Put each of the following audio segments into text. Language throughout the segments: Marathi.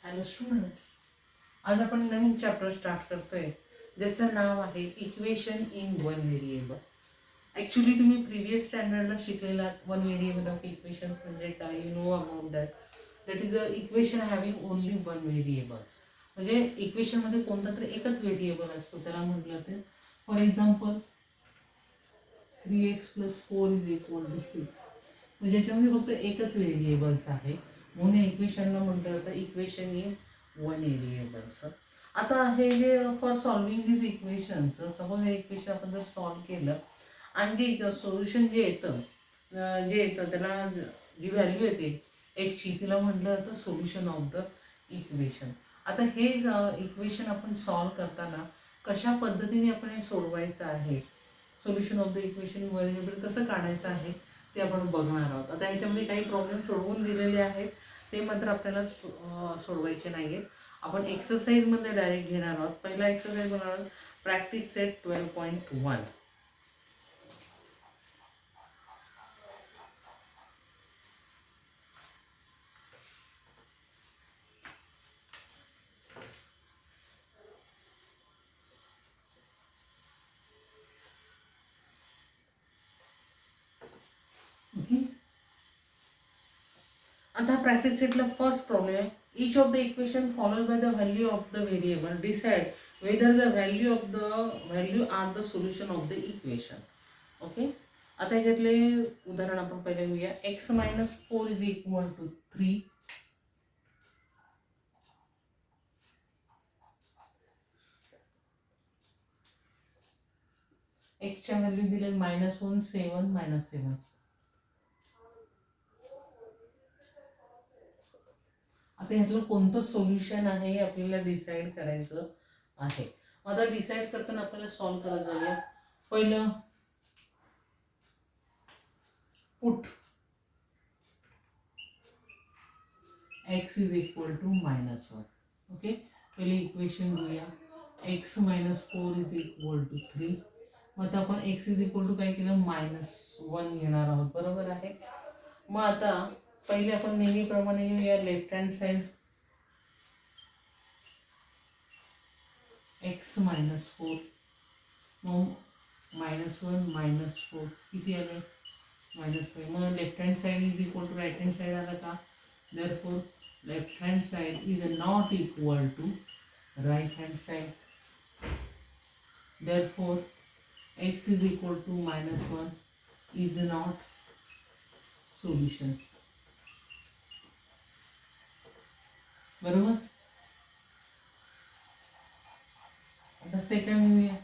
हॅलो स्टुडंट्स, आज आपण नवीन चॅप्टर स्टार्ट करतोय ज्याचं नाव आहे equation in one variable. Actually तुम्ही प्रिव्हियस स्टँडर्डला शिकलेला वन व्हेरिएबल ऑफ इक्वेशन्स म्हणजे काय, you know about that is a equation having only one variables. म्हणजे इक्वेशनमध्ये कोणता तरी एकच व्हेरिएबल असतो, त्याला म्हटलं तर for example 3x+4 is equal to 6. म्हणजे याच्यामध्ये फक्त एकच व्हेरिएबल्स आहे, म्हणून इक्वेशनला म्हटलं जातं इक्वेशन इन वन व्हेरिएबल्स. आता हे J for solving this equations, suppose हे इक्वेशन आपण जर सॉल्व केलं आणि जे सोल्युशन जे येतं त्याला जी व्हॅल्यू येते एक्सची, तिला म्हटलं जातं सोल्युशन ऑफ द इक्वेशन. आता हे इक्वेशन आपण सॉल्व करताना कशा पद्धतीने आपण हे सोडवायचं आहे, solution of the equation variable कसं काढायचं आहे ते आपण बघणार आहोत. आता ह्याच्यामध्ये काही प्रॉब्लेम सोडवून दिलेले आहेत, ते मात्र आपल्याला सोडवायचे नाही आहेत. आपण एक्सरसाइजमध्ये डायरेक्ट घेणार आहोत. पहिला एक्सरसाइज बघणार आहोत, प्रॅक्टिस सेट 12.1. ओके, आता प्रॅक्टिस सेटला फर्स्ट प्रॉब्लेम आहे, each of the equation followed by the value of the variable decide whether the value are the solution of the equation. Okay, आता ह्याच्यातले उदाहरण आपण पहिले घेऊया. x-4 is equal to 3. एक्सच्या व्हॅल्यू दिले -1, 7, -7. आता ह्यातलं कोणतं सोल्युशन आहे हे आपल्याला डिसाईड करायचं आहे. आता डिसाईड करताना आपल्याला सॉल्व करत जाऊया. पहिलं put x is equal to -1. Okay, पहिले इक्वेशन घेऊया. x-4 is equal to 3. मग आता आपण x इज इक्वल टू काय केलं, -1 घेणार आहोत, बरोबर आहे. मग आता पहिले आपण नेहमीप्रमाणे घेऊया लेफ्ट हँड साईड. x-4 मग -1 -4 किती आले, -5. मग left hand side is equal to right hand side आलं का, therefore left hand side is not equal to right hand side. Therefore x is equal to -1 is not solution. बरोबर. आता सेकंड घेऊया.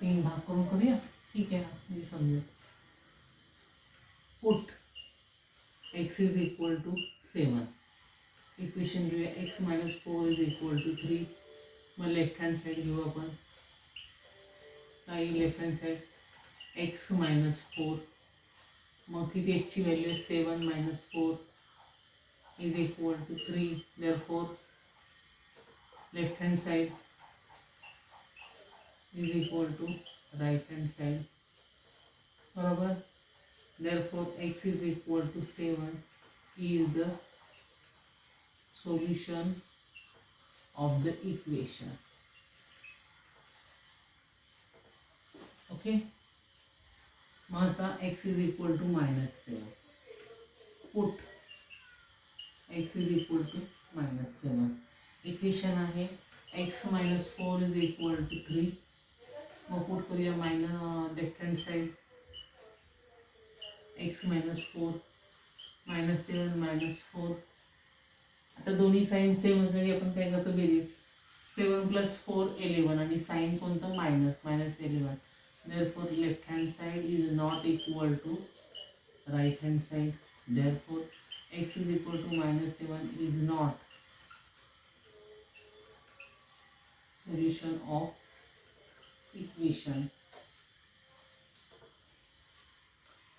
तीन भाग करून करूया, ठीक आहे ना, मी समजूया. Put x is equal to 7. Equation घेऊया. x-4 is equal to 3. मग लेफ्ट हँड साईड घेऊ आपण. काही लेफ्ट हँड साईड x-4. मग किती एक्सची व्हॅल्यू आहे, 7 - 4 is equal to 3. therefore left hand side is equal to right hand side, बरोबर. therefore x is equal to 7 is the solution of the equation. Okay, मग आता x is equal to -7. put x is equal to -7. Equation आहे x-4 is equal to 3. मग पुट करूया लेफ्ट हँड साईड x-4 -7 -4. आता दोन्ही साईन सेम म्हणजे आपण काय करतो, बेरीज. 7 + 4 11 आणि साईन कोणतं, -11. therefore left hand side is not equal to right hand side. therefore x is equal to -7 is not solution of equation.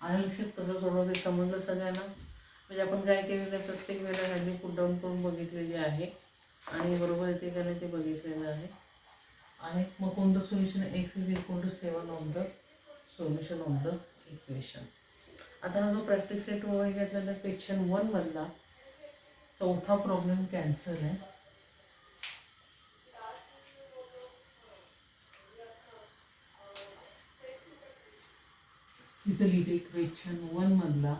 आणि लक्षात कसं सोडवते समजलं सगळ्यांना. म्हणजे आपण काय केलेलं आहे, प्रत्येक वेळेला व्हॅल्यू पुट डाऊन करून बघितलेली आहे आणि बरोबर येते का नाही ते बघितलेलं आहे. मग कोणतं solution, x is equal to 7 of the solution of the equation. आता हा जो प्रॅक्टिस सेट वगैरे घेतला तर क्वेश्चन 1 मधला चौथा प्रॉब्लेम कॅन्सल आहे. इथं लिहिते क्वेश्चन 1 मधला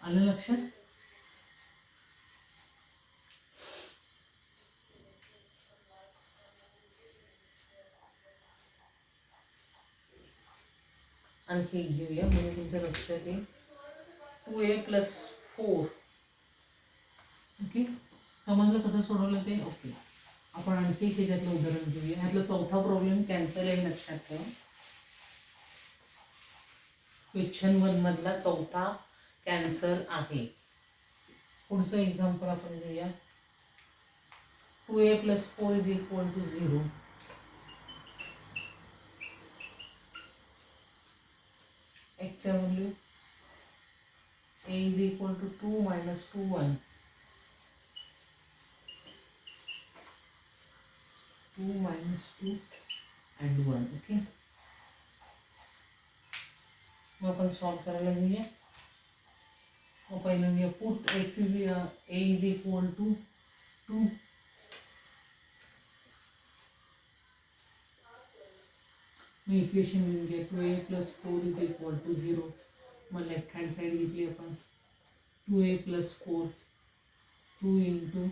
आलं लक्षात. आणखी एक घेऊया म्हणजे तुमच्या लक्षात येईल. 2a + 4. ओके, समजलं कसं सोडवलं ते. ओके, आपण आणखी एक त्यातलं उदाहरण घेऊया. ह्यातला चौथा प्रॉब्लेम कॅन्सल आहे लक्षात ठेवा. क्वेश्चन 1 मधला चौथा कॅन्सल आहे. पुढचं एक्झाम्पल आपण घेऊया. 2a + 4 = 0. च्या व्हॅल्यू a = 2 - 2 1. 2 - 2 and 1. ओके, मग आपण सॉल्व करायला घेऊया. मग पहिलं घेऊया पुट x a = 2. मग इक्वेशन लिहून घ्या. 2a + 4 = 0. मग लेफ्ट हँड साईड घेतली आपण. 2a + 4 2 ×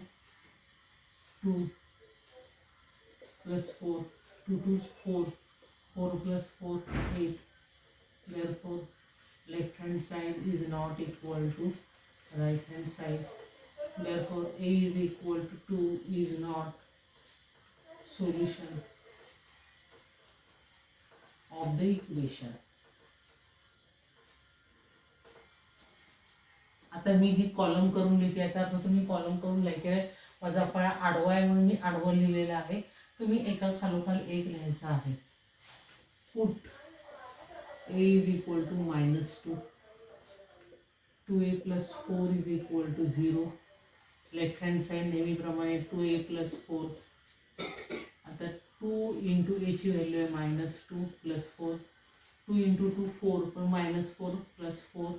2 + 4 2 2 4 4 + 4 8. Therefore left hand side is not equal to right hand side. Therefore a = 2 is not solution of the equation. आता मी हे कॉलम करून लिहिते. याचा अर्थ तुम्ही कॉलम करून लिहायचे आहे. माझा फळा आडवा आहे म्हणून मी आडवं लिहिलेलं आहे. तुम्ही एका खालोखाल एक लिहायचं आहे. Put a = -2. 2a + 4 = 0. Left hand side नेहमीप्रमाणे 2a + 4. आता 2 × a ची व्हॅल्यू आहे -2 + 4. 2 × 2 4 पण -4 + 4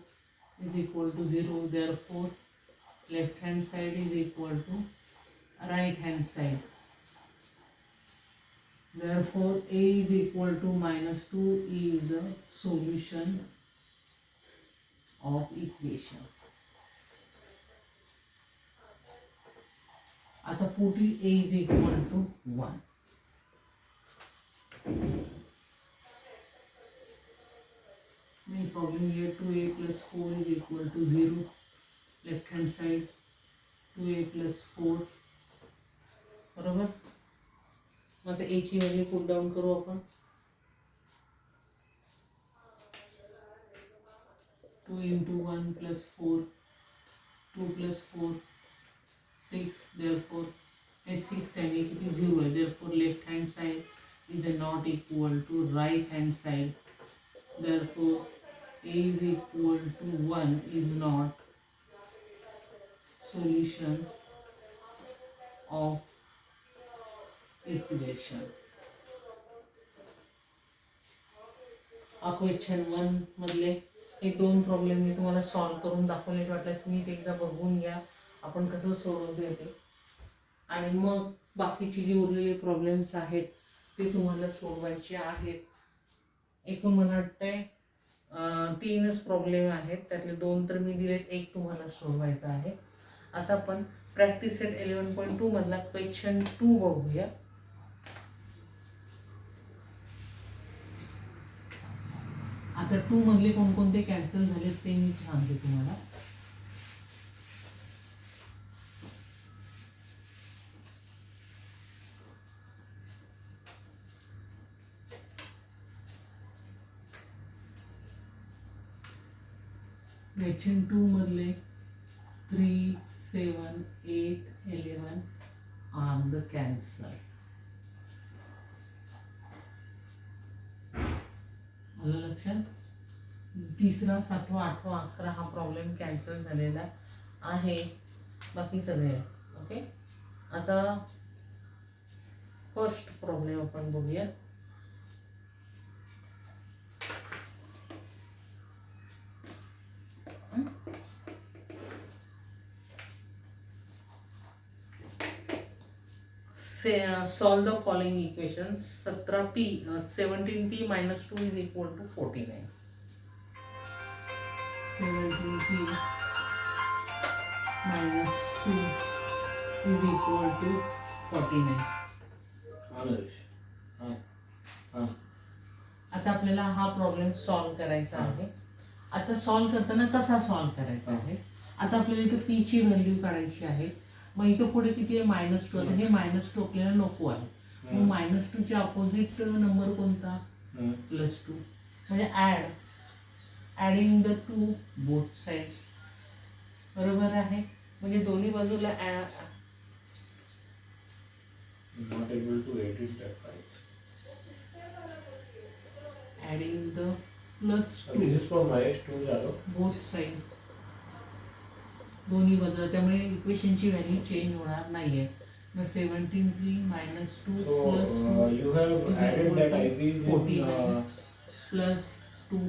= 0. Therefore left hand side is equal to right hand side. Therefore a is equal to -2 is the solution of equation. आता put a is equal to 1. नहीं प्रॉब्लेम ये 2a + 4 = 0. Left hand side 2a + 4 बरोबर. मग आता a ची व्हॅल्यू पुट डाऊन करू आपण. 2 × 1 + 4 2 + 4 6. Therefore हे 6 and a किती 0 आहे. Therefore left hand side is not equal to right hand side. Therefore a is equal to 1 is not solution of equation. Question 1 मधले हे 2 प्रॉब्लेम मी तुम्हाला सॉल्व करून दाखवले. वाटल्यास नीट एकदा बघून घ्या आपण कसं सोडवतो ते. आणि मग बाकीची जी उरलेले प्रॉब्लेम्स आहेत ते तुम्हाला सोडवायचे आहेत. एकूण मला वाटतंय 3च प्रॉब्लेम आहेत. त्यातले 2 तर मी दिलेत, 1 तुम्हाला सोडवायचा आहे. आता आपण प्रॅक्टिस सेट 11.2 मधला क्वेश्चन 2 बघूया. आता 2 मधले कोणकोणते कॅन्सल झाले ते मी सांगते तुम्हाला. क्वेश्चन 2 मधले 3, 7, 8, 11 are the cancel. आलं लक्षात. 3रा, 7वा, 8वा, 11 हा प्रॉब्लेम कॅन्सल झालेला आहे. बाकी सगळे आहे. ओके, आता फर्स्ट प्रॉब्लेम आपण बघूया. Solve the following equations. 17p minus 2 is equal to 49. 17p minus 2 is equal to 49. आता आपल्याला हा प्रॉब्लेम सॉल्व करायचा आहे. आता सॉल्व करताना कसा सॉल्व करायचा आहे, आता आपल्याला इथे पी ची व्हॅल्यू काढायची आहे. मग इथं पुढे किती आहे -2. आता हे -2 आपल्याला नको आहे. मग -2 च्या अपोजिट नंबर कोणता +2. म्हणजे adding the two both side. बरोबर आहे. म्हणजे दोन्ही बाजूला not able to edit that right. Adding the +2. This is for Mahesh 2 झालं. बोथ साईड दोन्ही बाजूला, त्यामुळे इक्वेशनची व्हॅल्यू चेंज होणार नाहीये. मग 17p minus 2 plus 2 you have added that IPs 49 plus 2.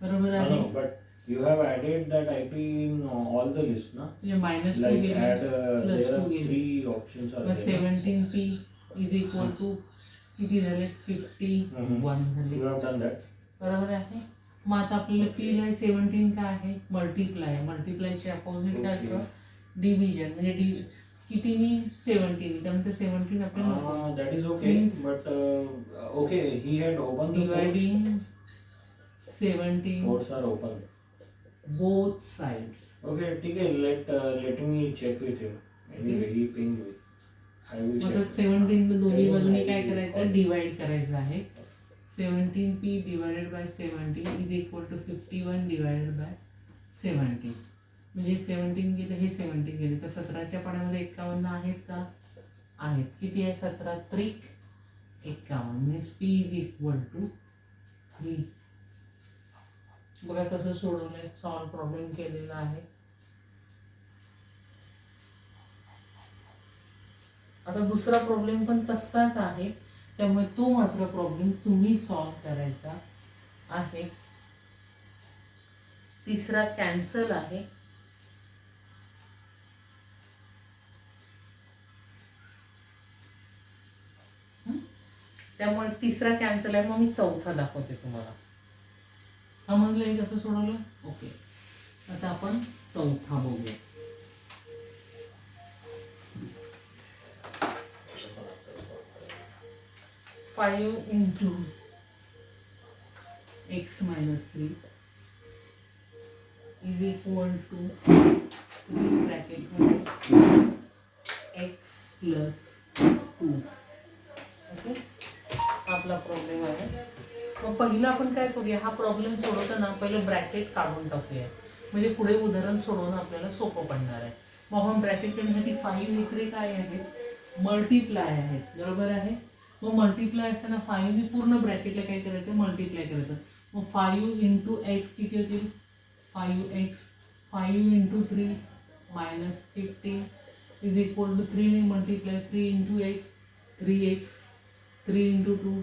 बरोबर आहे. No, but you have added that IP in all the list, ना? म्हणजे -2 Like गेले add plus there 2 are गेले. 3 options are मग there. 17p is equal to किती झाले 51 झाले. You have done that. बरोबर आहे. मग आता आपल्याला p ला 17 काय आहे मल्टिप्लाय. मल्टिप्लायचे अपोजिट काय असतं डिव्हिजन. म्हणजे कितीनी 17 त्यामुळे 17 आपल्याला That is okay. Means but okay, he had opened the dividing 17 ports are open. both sides. Okay, ठीक आहे. Let me check with him. Anyway, he pinged me. I will मग check. 17 दोन्ही बाजूने काय करायचं डिवाइड करायचं आहे. 17p divided by 17 is equal to 51 divided by 17. म्हणजे 17 गेले हे 17 गेले तर 17च्या पाड्यामध्ये 51 आहेत का आहेत. किती आहे 17 त्रिक 51 म्हणजे p is equal to 3. बघा कसं सोडवलंय. सॉल्व प्रॉब्लेम केलेला आहे. आता दुसरा प्रॉब्लेम पण तसाच आहे, त्यामुळे तो मात्र प्रॉब्लेम तुम्ही सॉल्व करायचा आहे. तिसरा कॅन्सल आहे. त्यामुळे तिसरा कॅन्सल आहे. मग मी चौथा दाखवते तुम्हाला. समजलं हे कसं सोडवलं. ओके, आता आपण चौथा बघूया. 5 into x minus 3 is equal to 3 bracket में x plus 2. ओके, आपला प्रॉब्लेम आहे. मग पहिला आपण काय करूया, हा प्रॉब्लेम सोडवताना पहिले ब्रॅकेट काढून टाकूया. म्हणजे पुढे उदाहरण सोडवणं आपल्याला सोपं पडणार आहे. मग आपण ब्रॅकेट काढण्यासाठी 5 इकडे काय आहेत मल्टिप्लाय आहेत. बरोबर आहे. मग मल्टिप्लाय असताना 5 ने पूर्ण ब्रॅकेटला काय करायचं मल्टिप्लाय करायचं. मग 5 इंटू एक्स किती होतील 5x. 5 into 3 minus 15 is equal to 3 ने multiply 3 into x 3x. 3 into 2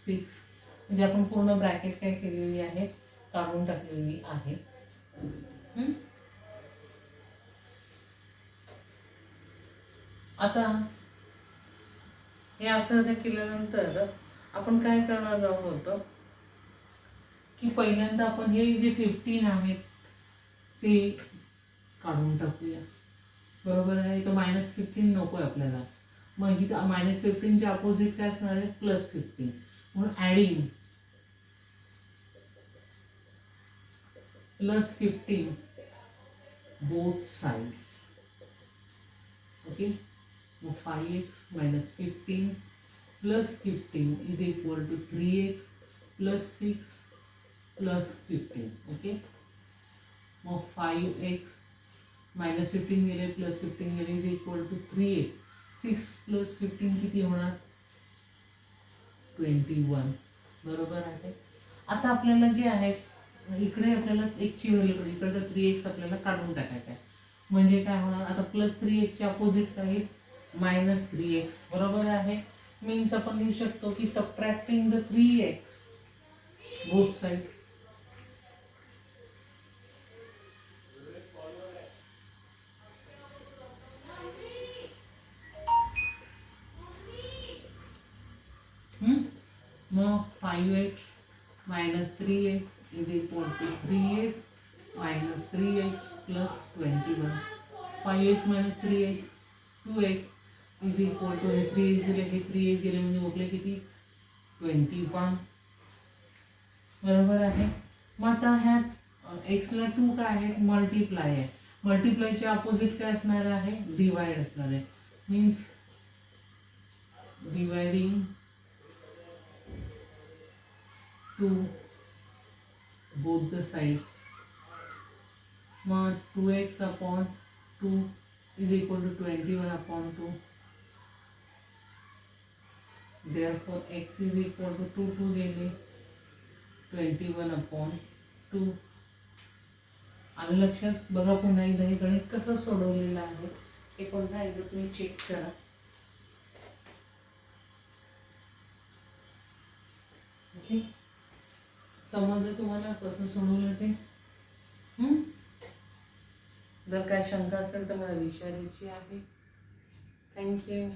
6. म्हणजे आपण पूर्ण ब्रॅकेट काय केलेली आहे काढून टाकलेली आहे. आता हे असं केल्यानंतर आपण काय करणार आहोत की पहिल्यांदा आपण हे जे 15 आहेत ते काढून टाकूया. बरोबर आहे. तर -15 नको आहे आपल्याला. मग इथं -15 चे अपोजिट काय असणार आहे +15. म्हणून ॲडिंग +15 बोथ साइड्स. ओके, मग 5x minus 15 plus 15 is equal to 3x plus 6 plus 15. Okay, मग 5x minus 15 गेले plus 15 गेले is equal to 3x. 6 plus 15 किती होणार 21. बरोबर आहे. आता आपल्याला जे आहे इकडे आपल्याला x ची व्हॅल्यू काढायची, इकडचा 3x आपल्याला काढून टाकायचा आहे. म्हणजे काय होणार आता +3x चे अपोजिट काय मायनस 3x बरोबर आहे. मीन्स आपण लिहू शकतो की subtracting the 3x both side. मग 5x minus 3x is equal to 3x minus 3x plus 21. 5x minus 3x 2x is equal to हे 3x गेले हे 3x गेले म्हणजे उरले किती 21 बरोबर आहे. मग आता ह्यात एक्सला 2 काय आहे मल्टिप्लाय आहे. मल्टिप्लायचे अपोजिट काय असणार आहे डिवाइड असणार आहे. Means dividing 2 both the sides. मग 2x upon 2 is equal to 21 upon 2. Therefore x is equal to 2 गेले 21 upon 2. आलं लक्षात. बघा पुन्हा एकदा हे गणित कसं सोडवलेलं आहे हे पुन्हा एकदा तुम्ही चेक करा. ओके, समजलं तुम्हाला कसं सोडवलं ते. जर काय शंका असेल तर मला विचारायची आहे. थँक्यू.